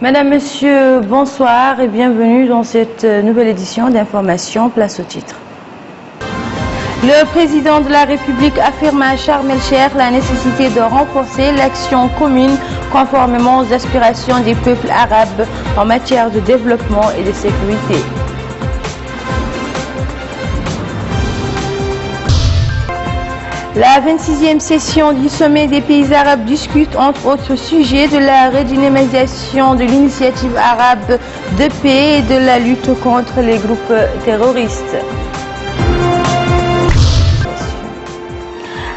Madame, Monsieur, bonsoir et bienvenue dans cette nouvelle édition d'Information Place au titre. Le président de la République affirme à Sharm el-Cheikh la nécessité de renforcer l'action commune conformément aux aspirations des peuples arabes en matière de développement et de sécurité. La 26e session du sommet des pays arabes discute entre autres sujets de la redynamisation de l'initiative arabe de paix et de la lutte contre les groupes terroristes.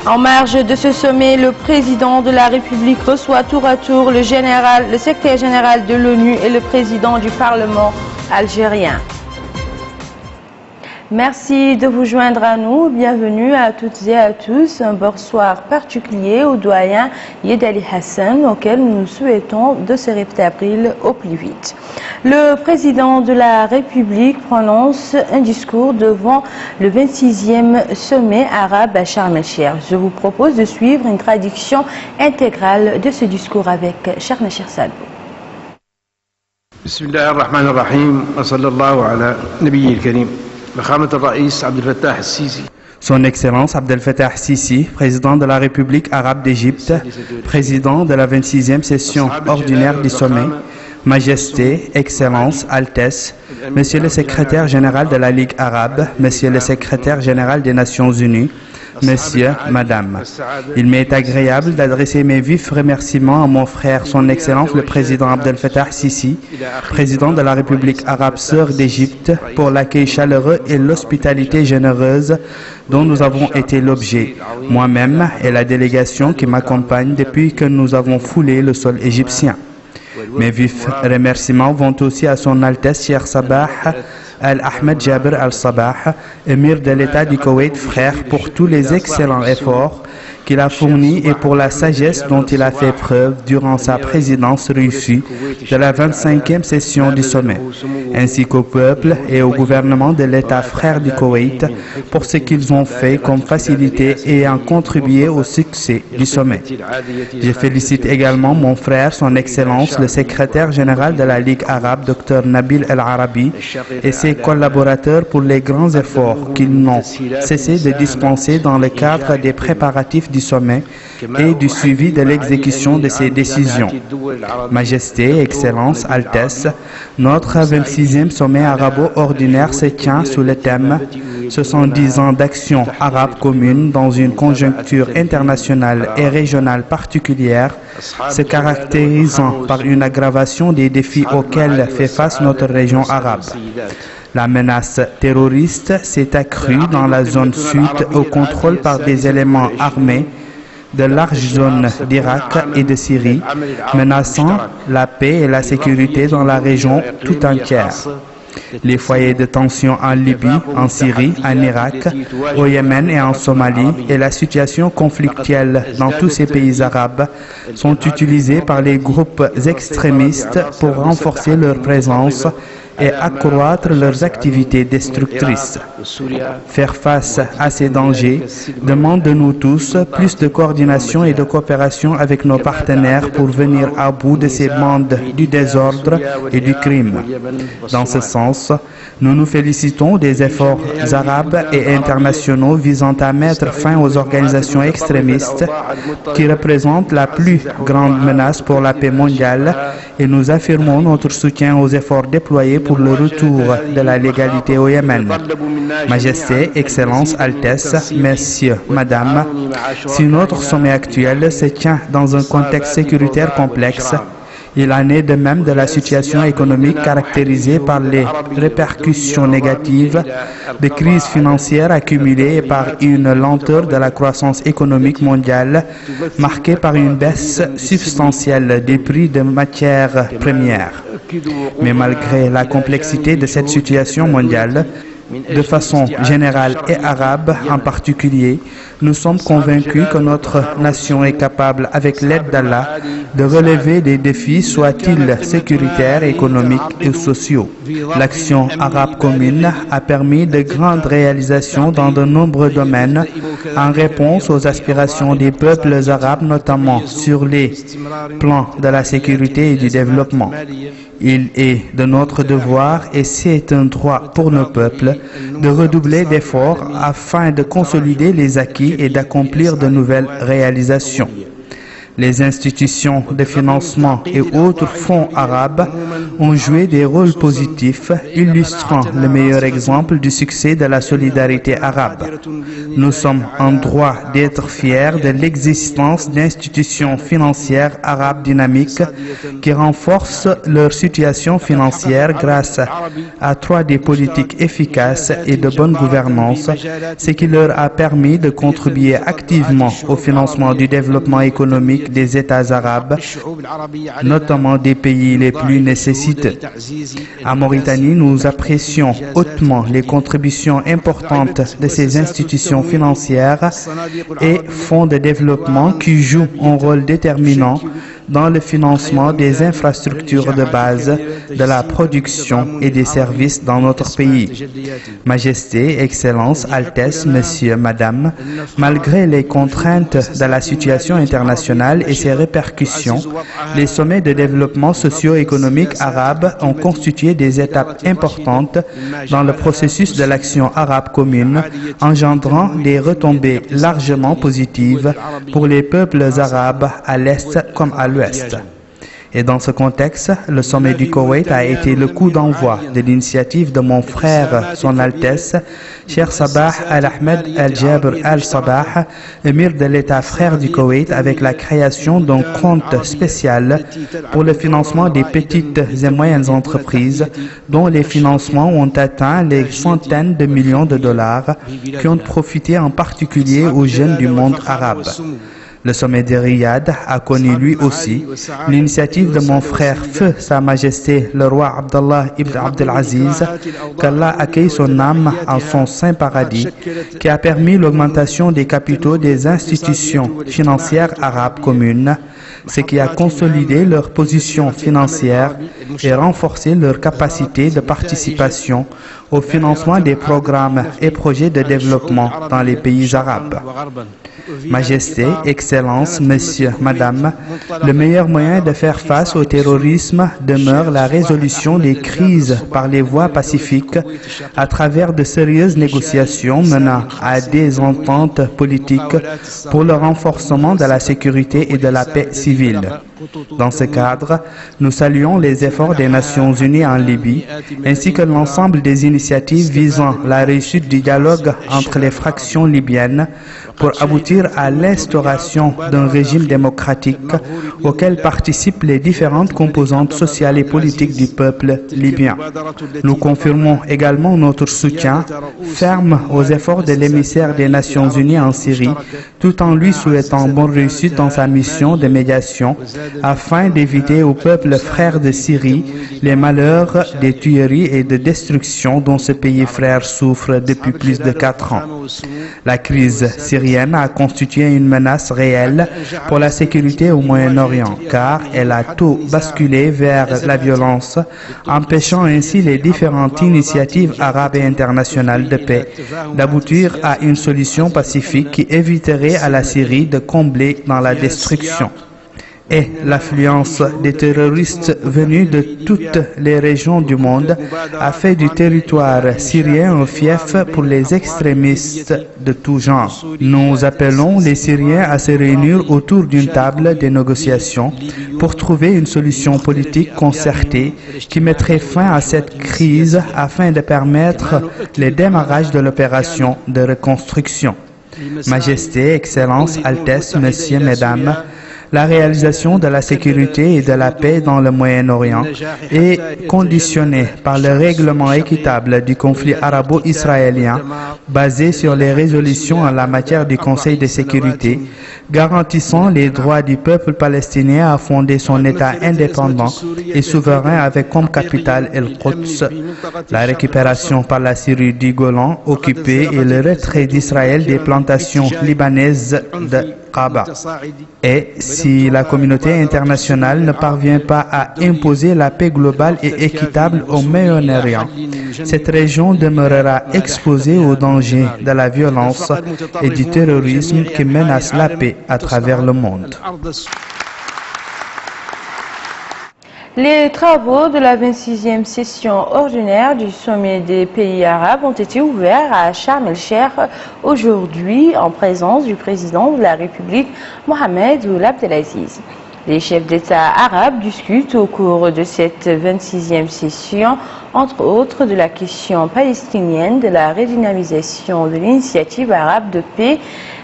En marge de ce sommet, le président de la République reçoit tour à tour le secrétaire général de l'ONU et le président du Parlement algérien. Merci de vous joindre à nous. Bienvenue à toutes et à tous. Un bonsoir particulier au doyen Yedali Hassan, auquel nous souhaitons de se rétablir au plus vite. Le président de la République prononce un discours devant le 26e sommet arabe à Sharm el-Cheikh. Je vous propose de suivre une traduction intégrale de ce discours avec Cheikh Nachir Salbou. Bismillahirrahmanirrahim. Wa sallallahu ala nabiyil karim. Son Excellence Abdel Fattah Sisi, président de la République arabe d'Égypte, président de la 26e session ordinaire du sommet, Majesté, Excellence, Altesse, Monsieur le secrétaire général de la Ligue arabe, Monsieur le secrétaire général des Nations unies, Monsieur, Madame, il m'est agréable d'adresser mes vifs remerciements à mon frère, son Excellence le Président Abdel Fattah Sisi, Président de la République arabe sœur d'Égypte, pour l'accueil chaleureux et l'hospitalité généreuse dont nous avons été l'objet, moi-même et la délégation qui m'accompagne depuis que nous avons foulé le sol égyptien. Mes vifs remerciements vont aussi à son Altesse Cheikh Sabah Al-Ahmed Jabir Al-Sabah, émir de l'État du Koweït, frère, pour tous les excellents efforts qu'il a fournis et pour la sagesse dont il a fait preuve durant sa présidence réussie de la 25e session du sommet, ainsi qu'au peuple et au gouvernement de l'État frère du Koweït pour ce qu'ils ont fait comme facilité et ayant contribué au succès du sommet. Je félicite également mon frère, son Excellence, le secrétaire général de la Ligue arabe, Dr Nabil El-Arabi, et ses collaborateurs pour les grands efforts qu'ils n'ont cessé de dispenser dans le cadre des préparatifs du sommet et du suivi de l'exécution de ses décisions. Majesté, Excellence, Altesse, notre 26e sommet arabo-ordinaire se tient sous le thème 70 ans d'action arabe commune dans une conjoncture internationale et régionale particulière, se caractérisant par une aggravation des défis auxquels fait face notre région arabe. La menace terroriste s'est accrue dans la zone sud au contrôle par des éléments armés de larges zones d'Irak et de Syrie, menaçant la paix et la sécurité dans la région tout entière. Les foyers de tension en Libye, en Syrie, en Irak, au Yémen et en Somalie et la situation conflictuelle dans tous ces pays arabes sont utilisés par les groupes extrémistes pour renforcer leur présence et accroître leurs activités destructrices. Faire face à ces dangers demande de nous tous plus de coordination et de coopération avec nos partenaires pour venir à bout de ces bandes du désordre et du crime. Dans ce sens, nous nous félicitons des efforts arabes et internationaux visant à mettre fin aux organisations extrémistes qui représentent la plus grande menace pour la paix mondiale et nous affirmons notre soutien aux efforts déployés pour le retour de la légalité au Yémen. Majesté, Excellence, Altesse, Messieurs, Madame, si notre sommet actuel se tient dans un contexte sécuritaire complexe, il en est de même de la situation économique caractérisée par les répercussions négatives de crises financières accumulées et par une lenteur de la croissance économique mondiale marquée par une baisse substantielle des prix de matières premières. Mais malgré la complexité de cette situation mondiale, de façon générale et arabe en particulier, nous sommes convaincus que notre nation est capable, avec l'aide d'Allah, de relever des défis, soient-ils sécuritaires, économiques et sociaux. L'action arabe commune a permis de grandes réalisations dans de nombreux domaines en réponse aux aspirations des peuples arabes, notamment sur les plans de la sécurité et du développement. Il est de notre devoir, et c'est un droit pour nos peuples, de redoubler d'efforts afin de consolider les acquis et d'accomplir de nouvelles réalisations. Les institutions de financement et autres fonds arabes ont joué des rôles positifs, illustrant le meilleur exemple du succès de la solidarité arabe. Nous sommes en droit d'être fiers de l'existence d'institutions financières arabes dynamiques qui renforcent leur situation financière grâce à 3 politiques efficaces et de bonne gouvernance, ce qui leur a permis de contribuer activement au financement du développement économique des États arabes, notamment des pays les plus nécessiteux. En Mauritanie, nous apprécions hautement les contributions importantes de ces institutions financières et fonds de développement qui jouent un rôle déterminant dans le financement des infrastructures de base, de la production et des services dans notre pays. Majesté, Excellence, Altesse, Monsieur, Madame, malgré les contraintes de la situation internationale et ses répercussions, les sommets de développement socio-économique arabe ont constitué des étapes importantes dans le processus de l'action arabe commune, engendrant des retombées largement positives pour les peuples arabes à l'Est comme à l'Ouest. Et dans ce contexte, le sommet du Koweït a été le coup d'envoi de l'initiative de mon frère, Son Altesse, Cheikh Sabah Al-Ahmed Al-Jabr Al-Sabah, émir de l'État frère du Koweït, avec la création d'un compte spécial pour le financement des petites et moyennes entreprises, dont les financements ont atteint les centaines de millions de dollars, qui ont profité en particulier aux jeunes du monde arabe. Le sommet de Riyad a connu lui aussi l'initiative de mon frère Feu Sa Majesté le roi Abdallah ibn Abdelaziz, qu'Allah accueille son âme en son saint paradis, qui a permis l'augmentation des capitaux des institutions financières arabes communes, ce qui a consolidé leur position financière et renforcé leur capacité de participation au financement des programmes et projets de développement dans les pays arabes. Majesté, Excellence, Monsieur, Madame, le meilleur moyen de faire face au terrorisme demeure la résolution des crises par les voies pacifiques à travers de sérieuses négociations menant à des ententes politiques pour le renforcement de la sécurité et de la paix civile. Dans ce cadre, nous saluons les efforts des Nations Unies en Libye, ainsi que l'ensemble des initiatives visant la réussite du dialogue entre les fractions libyennes pour aboutir à l'instauration d'un régime démocratique auquel participent les différentes composantes sociales et politiques du peuple libyen. Nous confirmons également notre soutien ferme aux efforts de l'émissaire des Nations Unies en Syrie, tout en lui souhaitant bonne réussite dans sa mission de médiation, afin d'éviter au peuple frère de Syrie les malheurs des tueries et de destruction dont ce pays frère souffre depuis plus de 4 ans. La crise syrienne a constitué une menace réelle pour la sécurité au Moyen-Orient, car elle a tout basculé vers la violence, empêchant ainsi les différentes initiatives arabes et internationales de paix d'aboutir à une solution pacifique qui éviterait à la Syrie de combler dans la destruction. Et l'affluence des terroristes venus de toutes les régions du monde a fait du territoire syrien un fief pour les extrémistes de tout genre. Nous appelons les Syriens à se réunir autour d'une table de négociations pour trouver une solution politique concertée qui mettrait fin à cette crise afin de permettre le démarrage de l'opération de reconstruction. Majesté, Excellence, Altesse, Messieurs, Mesdames, La réalisation de la sécurité et de la paix dans le Moyen-Orient est conditionnée par le règlement équitable du conflit arabo-israélien basé sur les résolutions en la matière du Conseil de sécurité, garantissant les droits du peuple palestinien à fonder son État indépendant et souverain avec comme capitale El-Quds. La récupération par la Syrie du Golan occupé et le retrait d'Israël des plantations libanaises de Qaba. Et si la communauté internationale ne parvient pas à imposer la paix globale et équitable au Moyen-Orient, cette région demeurera exposée aux dangers de la violence et du terrorisme qui menacent la paix à travers le monde. Les travaux de la 26e session ordinaire du sommet des pays arabes ont été ouverts à Sharm el-Cheikh aujourd'hui en présence du président de la République, Mohamed Ould Abdelaziz. Les chefs d'État arabes discutent au cours de cette 26e session, entre autres, de la question palestinienne, de la redynamisation de l'initiative arabe de paix,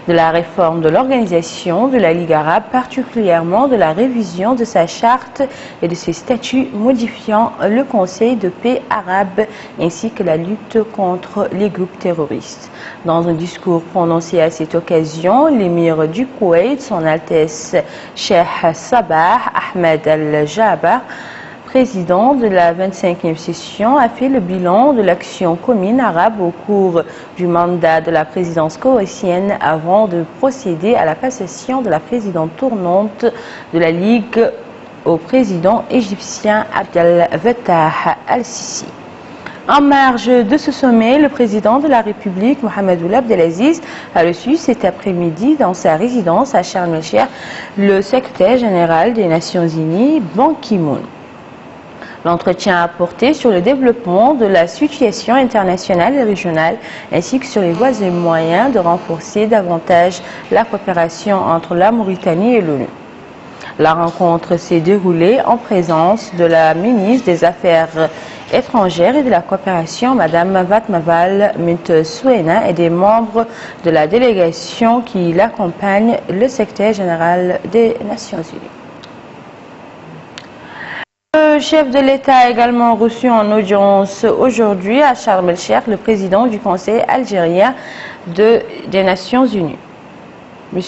de la réforme de l'organisation de la Ligue arabe, particulièrement de la révision de sa charte et de ses statuts modifiant le Conseil de paix arabe, ainsi que la lutte contre les groupes terroristes. Dans un discours prononcé à cette occasion, l'émir du Koweït, son Altesse Cheikh Sabah Ahmed Al-Jaber, président de la 25e session, a fait le bilan de l'action commune arabe au cours du mandat de la présidence koweïtienne avant de procéder à la passation de la présidente tournante de la Ligue au président égyptien Abdel Fattah al-Sisi. En marge de ce sommet, le président de la République, Mohamed Ould Abdelaziz, a reçu cet après-midi dans sa résidence à Sharm el-Cheikh le secrétaire général des Nations Unies, Ban Ki-moon. L'entretien a porté sur le développement de la situation internationale et régionale, ainsi que sur les voies et moyens de renforcer davantage la coopération entre la Mauritanie et l'ONU. La rencontre s'est déroulée en présence de la ministre des Affaires étrangères et de la coopération, Mme Fatma Mint Souena, et des membres de la délégation qui l'accompagne, le secrétaire général des Nations Unies. Le chef de l'État a également reçu en audience aujourd'hui à Sharm el-Cheikh le président du Conseil algérien des Nations Unies, M.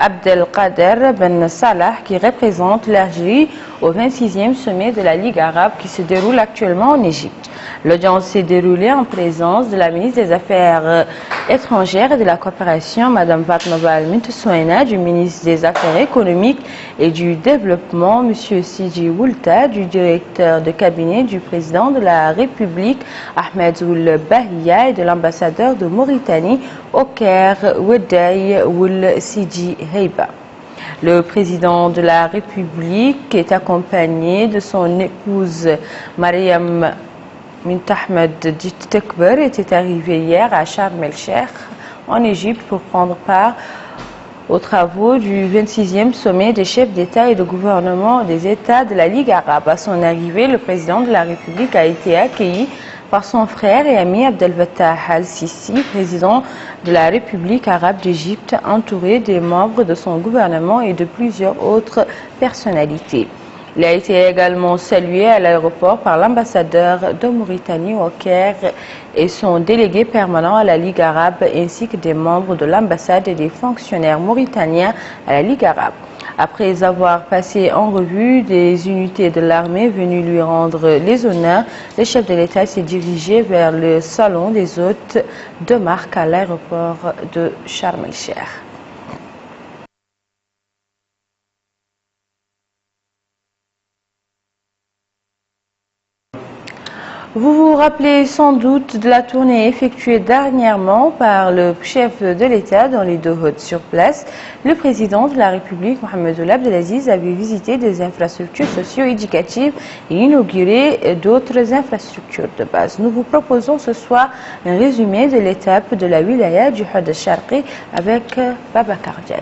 Abdelkader Ben Salah, qui représente l'Algérie au 26e sommet de la Ligue arabe qui se déroule actuellement en Égypte. L'audience s'est déroulée en présence de la ministre des Affaires étrangères et de la coopération, Mme Fatma Mint Souena, du ministre des Affaires économiques et du développement, M. Sidi Woulta, du directeur de cabinet du président de la République, Ahmed Ould Bahia, et de l'ambassadeur de Mauritanie au Caire, Weday Ould Sidi Heiba. Le président de la République est accompagné de son épouse Mariam Mint Ahmed Tekber, était arrivé hier à Sharm el-Cheikh en Égypte pour prendre part aux travaux du 26e sommet des chefs d'État et de gouvernement des États de la Ligue arabe. À son arrivée, le président de la République a été accueilli par son frère et ami Abdel Fattah al-Sisi, président de la République arabe d'Égypte, entouré des membres de son gouvernement et de plusieurs autres personnalités. Il a été également salué à l'aéroport par l'ambassadeur de Mauritanie au Caire et son délégué permanent à la Ligue arabe, ainsi que des membres de l'ambassade et des fonctionnaires mauritaniens à la Ligue arabe. Après avoir passé en revue des unités de l'armée venues lui rendre les honneurs, le chef de l'État s'est dirigé vers le salon des hôtes de marque à l'aéroport de Sharm el-Cheikh. Vous vous rappelez sans doute de la tournée effectuée dernièrement par le chef de l'État dans les deux hôtes sur place. Le président de la République, Mohamed Ould Abdelaziz, avait visité des infrastructures socio-éducatives et inauguré d'autres infrastructures de base. Nous vous proposons ce soir un résumé de l'étape de la wilaya du Houd al-Sharqi avec Babacar Diaye.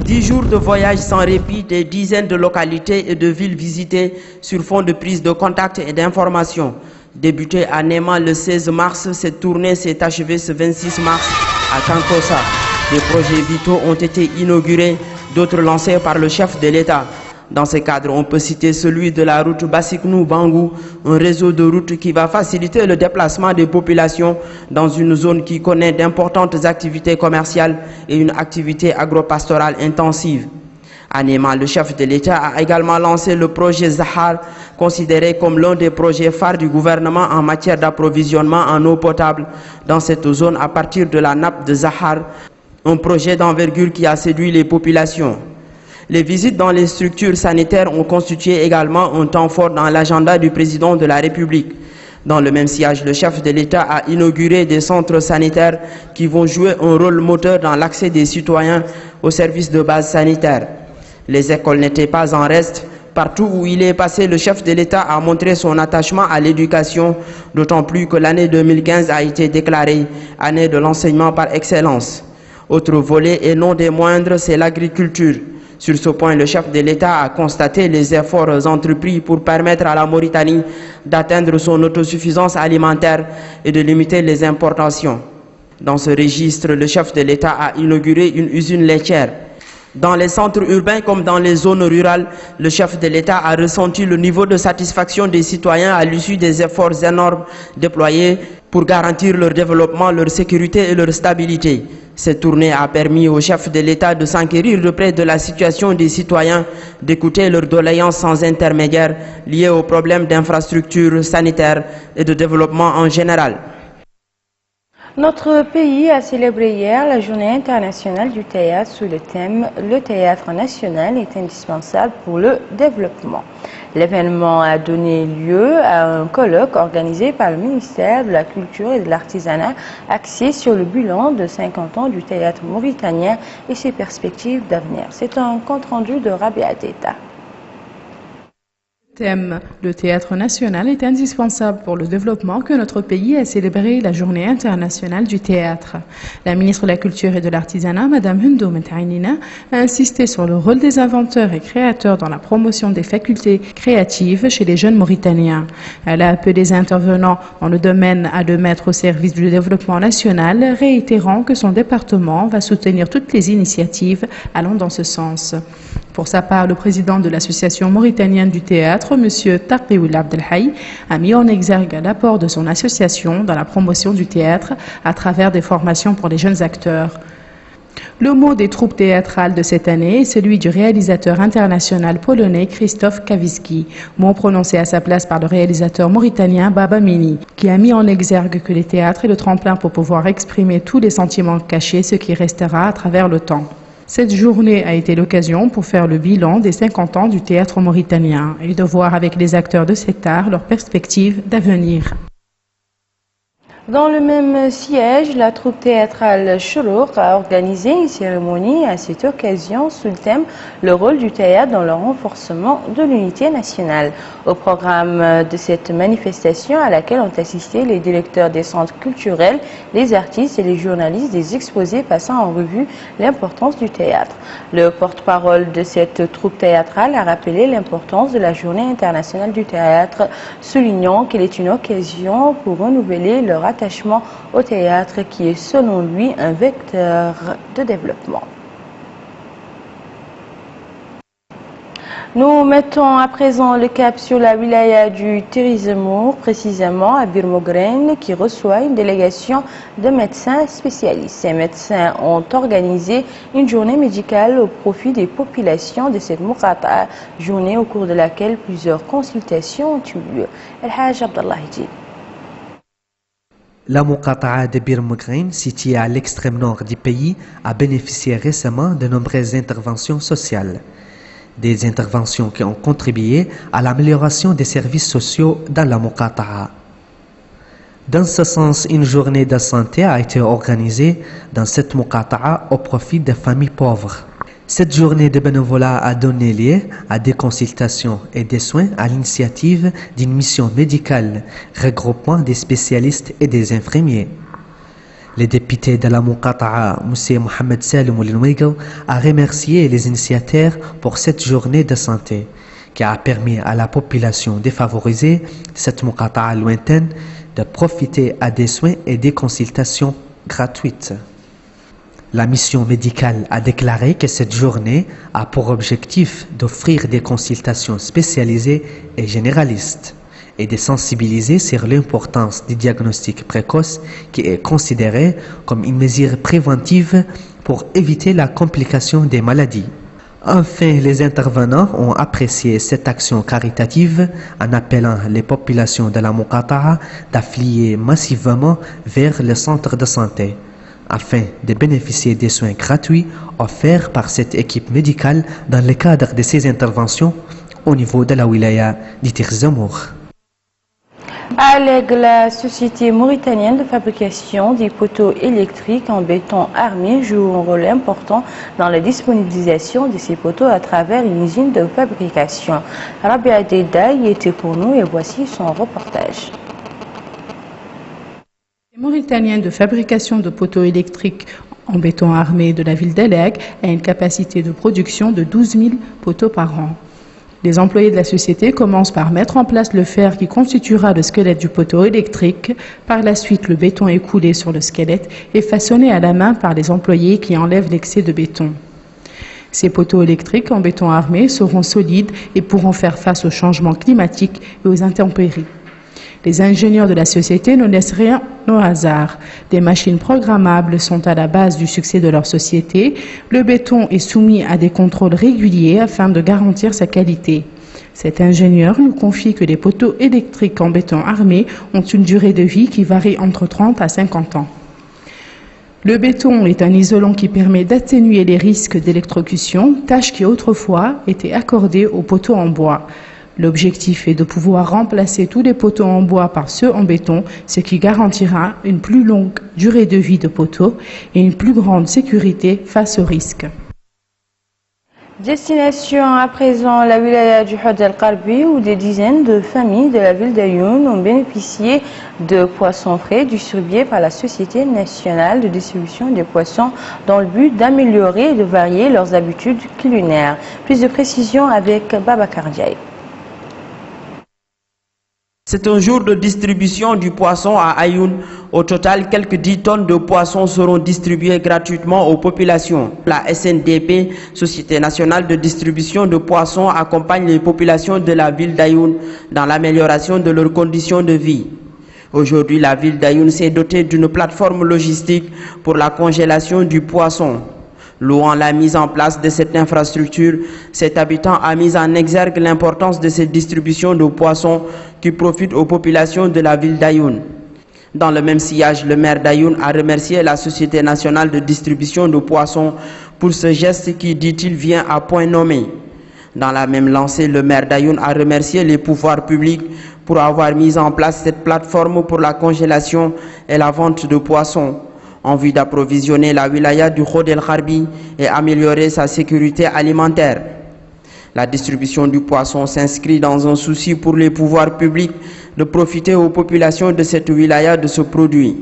10 jours de voyage sans répit, des dizaines de localités et de villes visitées sur fond de prise de contact et d'information. Débutée à Néma le 16 mars, cette tournée s'est achevée ce 26 mars à Kankossa. Des projets vitaux ont été inaugurés, d'autres lancés par le chef de l'État. Dans ce cadre, on peut citer celui de la route Bassiknou-Bangou, un réseau de routes qui va faciliter le déplacement des populations dans une zone qui connaît d'importantes activités commerciales et une activité agro-pastorale intensive. À Néma, le chef de l'État a également lancé le projet Zahar, considéré comme l'un des projets phares du gouvernement en matière d'approvisionnement en eau potable dans cette zone à partir de la nappe de Zahar, un projet d'envergure qui a séduit les populations. Les visites dans les structures sanitaires ont constitué également un temps fort dans l'agenda du président de la République. Dans le même sillage, le chef de l'État a inauguré des centres sanitaires qui vont jouer un rôle moteur dans l'accès des citoyens aux services de base sanitaire. Les écoles n'étaient pas en reste. Partout où il est passé, le chef de l'État a montré son attachement à l'éducation, d'autant plus que l'année 2015 a été déclarée année de l'enseignement par excellence. Autre volet et non des moindres, c'est l'agriculture. Sur ce point, le chef de l'État a constaté les efforts entrepris pour permettre à la Mauritanie d'atteindre son autosuffisance alimentaire et de limiter les importations. Dans ce registre, le chef de l'État a inauguré une usine laitière. Dans les centres urbains comme dans les zones rurales, le chef de l'État a ressenti le niveau de satisfaction des citoyens à l'issue des efforts énormes déployés pour garantir leur développement, leur sécurité et leur stabilité. Cette tournée a permis au chef de l'État de s'enquérir de près de la situation des citoyens, d'écouter leurs doléances sans intermédiaire liées aux problèmes d'infrastructures sanitaires et de développement en général. Notre pays a célébré hier la journée internationale du théâtre sous le thème « Le théâtre national est indispensable pour le développement ». L'événement a donné lieu à un colloque organisé par le ministère de la Culture et de l'Artisanat axé sur le bilan de 50 ans du théâtre mauritanien et ses perspectives d'avenir. C'est un compte-rendu de Rabia Deta. Thème, le théâtre national est indispensable pour le développement que notre pays a célébré la journée internationale du théâtre. La ministre de la Culture et de l'Artisanat, Mme Hindou Mentainina, a insisté sur le rôle des inventeurs et créateurs dans la promotion des facultés créatives chez les jeunes Mauritaniens. Elle a appelé les intervenants dans le domaine à le mettre au service du développement national, réitérant que son département va soutenir toutes les initiatives allant dans ce sens. Pour sa part, le président de l'Association mauritanienne du théâtre, M. Taqioul Abdelhaï, a mis en exergue l'apport de son association dans la promotion du théâtre à travers des formations pour les jeunes acteurs. Le mot des troupes théâtrales de cette année est celui du réalisateur international polonais Krzysztof Kawicki, mot prononcé à sa place par le réalisateur mauritanien Baba Mini, qui a mis en exergue que les théâtres est le tremplin pour pouvoir exprimer tous les sentiments cachés, ce qui restera à travers le temps. Cette journée a été l'occasion pour faire le bilan des 50 ans du théâtre mauritanien et de voir avec les acteurs de cet art leurs perspectives d'avenir. Dans le même siège, la troupe théâtrale Chourouk a organisé une cérémonie à cette occasion sous le thème « Le rôle du théâtre dans le renforcement de l'unité nationale ». Au programme de cette manifestation à laquelle ont assisté les directeurs des centres culturels, les artistes et les journalistes des exposés passant en revue l'importance du théâtre. Le porte-parole de cette troupe théâtrale a rappelé l'importance de la Journée internationale du théâtre, soulignant qu'elle est une occasion pour renouveler leur attachement au théâtre qui est selon lui un vecteur de développement. Nous mettons à présent le cap sur la wilaya du Térizemour, précisément à Bir Mogren, qui reçoit une délégation de médecins spécialistes. Ces médecins ont organisé une journée médicale au profit des populations de cette Muqata'a, journée au cours de laquelle plusieurs consultations ont eu lieu. El Hajj Abdallah Hidji. La Muqata'a de Bir Mogren, située à l'extrême nord du pays, a bénéficié récemment de nombreuses interventions sociales. Des interventions qui ont contribué à l'amélioration des services sociaux dans la Muqata'a. Dans ce sens, une journée de santé a été organisée dans cette Muqata'a au profit des familles pauvres. Cette journée de bénévolat a donné lieu à des consultations et des soins à l'initiative d'une mission médicale regroupant des spécialistes et des infirmiers. Le député de la Muqata'a, M. Mohamed Salim Oulinouigal, a remercié les initiateurs pour cette journée de santé qui a permis à la population défavorisée de cette Muqata'a lointaine de profiter à des soins et des consultations gratuites. La mission médicale a déclaré que cette journée a pour objectif d'offrir des consultations spécialisées et généralistes et de sensibiliser sur l'importance du diagnostic précoce qui est considéré comme une mesure préventive pour éviter la complication des maladies. Enfin, les intervenants ont apprécié cette action caritative en appelant les populations de la Muqata'a d'affluer massivement vers le centre de santé afin de bénéficier des soins gratuits offerts par cette équipe médicale dans le cadre de ces interventions au niveau de la wilaya d'Itirzamour. ALEG, la société mauritanienne de fabrication des poteaux électriques en béton armé, joue un rôle important dans la disponibilisation de ces poteaux à travers une usine de fabrication. Rabia Deida y était pour nous et voici son reportage. Mauritanienne de fabrication de poteaux électriques en béton armé de la ville d'ALEG a une capacité de production de 12 000 poteaux par an. Les employés de la société commencent par mettre en place le fer qui constituera le squelette du poteau électrique. Par la suite, le béton est coulé sur le squelette et façonné à la main par les employés qui enlèvent l'excès de béton. Ces poteaux électriques en béton armé seront solides et pourront faire face aux changements climatiques et aux intempéries. Les ingénieurs de la société ne laissent rien au hasard. Des machines programmables sont à la base du succès de leur société. Le béton est soumis à des contrôles réguliers afin de garantir sa qualité. Cet ingénieur nous confie que les poteaux électriques en béton armé ont une durée de vie qui varie entre 30 à 50 ans. Le béton est un isolant qui permet d'atténuer les risques d'électrocution, tâche qui autrefois était accordée aux poteaux en bois. L'objectif est de pouvoir remplacer tous les poteaux en bois par ceux en béton, ce qui garantira une plus longue durée de vie de poteaux et une plus grande sécurité face aux risques. Destination à présent la wilaya du Hod el-Qarbi où des dizaines de familles de la ville d'Ayoun ont bénéficié de poissons frais distribués par la Société nationale de distribution des poissons dans le but d'améliorer et de varier leurs habitudes culinaires. Plus de précisions avec Babacar Ndiaye. C'est un jour de distribution du poisson à Ayoun. Au total, quelques 10 tonnes de poissons seront distribuées gratuitement aux populations. La SNDP, Société nationale de distribution de poissons, accompagne les populations de la ville d'Ayoun dans l'amélioration de leurs conditions de vie. Aujourd'hui, la ville d'Ayoun s'est dotée d'une plateforme logistique pour la congélation du poisson. Louant la mise en place de cette infrastructure, cet habitant a mis en exergue l'importance de cette distribution de poissons qui profite aux populations de la ville d'Ayoun. Dans le même sillage, le maire d'Ayoun a remercié la Société nationale de distribution de poissons pour ce geste qui, dit-il, vient à point nommé. Dans la même lancée, le maire d'Ayoun a remercié les pouvoirs publics pour avoir mis en place cette plateforme pour la congélation et la vente de poissons, en vue d'approvisionner la wilaya du Hod el-Qarbi et améliorer sa sécurité alimentaire. La distribution du poisson s'inscrit dans un souci pour les pouvoirs publics de profiter aux populations de cette wilaya de ce produit.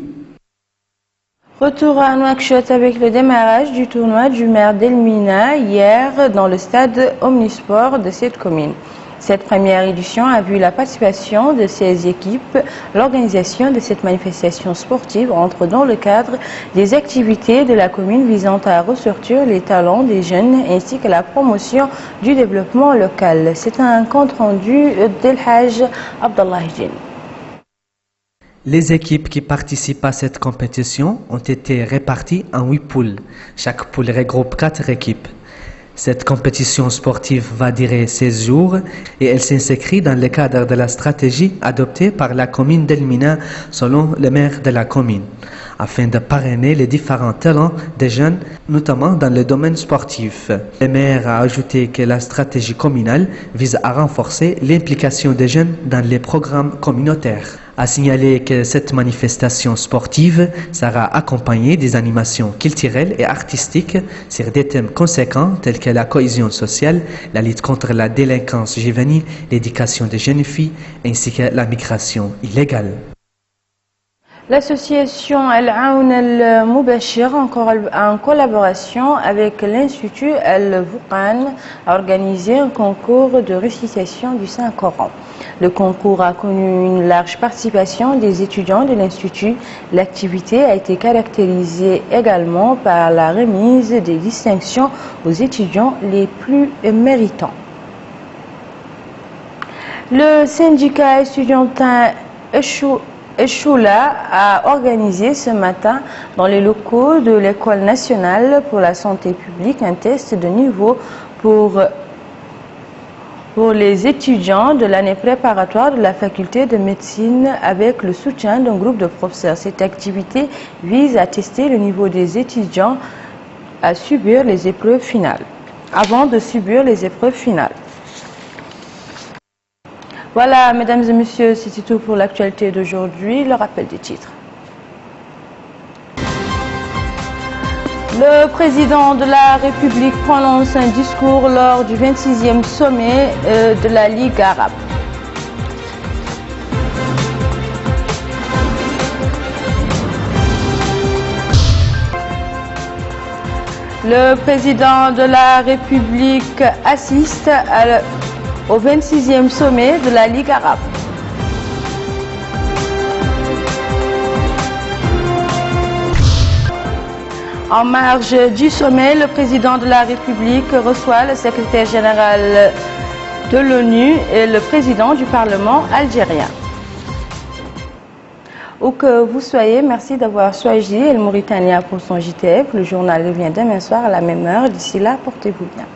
Retour à Nouakchott avec le démarrage du tournoi du maire d'Elmina hier dans le stade Omnisport de cette commune. Cette première édition a vu la participation de 16 équipes. L'organisation de cette manifestation sportive entre dans le cadre des activités de la commune visant à ressortir les talents des jeunes ainsi que la promotion du développement local. C'est un compte rendu d'El Haj Abdallah Jin. Les équipes qui participent à cette compétition ont été réparties en 8 poules. Chaque poule regroupe 4 équipes. Cette compétition sportive va durer 16 jours et elle s'inscrit dans le cadre de la stratégie adoptée par la commune d'Elmina selon le maire de la commune, afin de parrainer les différents talents des jeunes, notamment dans le domaine sportif. Le maire a ajouté que la stratégie communale vise à renforcer l'implication des jeunes dans les programmes communautaires. A signaler que cette manifestation sportive sera accompagnée des animations culturelles et artistiques sur des thèmes conséquents tels que la cohésion sociale, la lutte contre la délinquance juvénile, l'éducation des jeunes filles ainsi que la migration illégale. L'association Al-Aoun Al-Moubachir, en collaboration avec l'Institut Al-Fouqan, a organisé un concours de récitation du Saint-Coran. Le concours a connu une large participation des étudiants de l'Institut. L'activité a été caractérisée également par la remise des distinctions aux étudiants les plus méritants. Le syndicat estudiantin Echoula a organisé ce matin dans les locaux de l'École nationale pour la santé publique un test de niveau pour les étudiants de l'année préparatoire de la faculté de médecine avec le soutien d'un groupe de professeurs. Cette activité vise à tester le niveau des étudiants à subir les épreuves finales, avant de subir les épreuves finales. Voilà, mesdames et messieurs, c'est tout pour l'actualité d'aujourd'hui. Le rappel des titres. Le président de la République prononce un discours lors du 26e sommet de la Ligue arabe. Le président de la République assiste au 26e sommet de la Ligue arabe. En marge du sommet, le président de la République reçoit le secrétaire général de l'ONU et le président du Parlement algérien. Où que vous soyez, merci d'avoir choisi El Mauritania pour son JTF. Le journal revient demain soir à la même heure. D'ici là, portez-vous bien.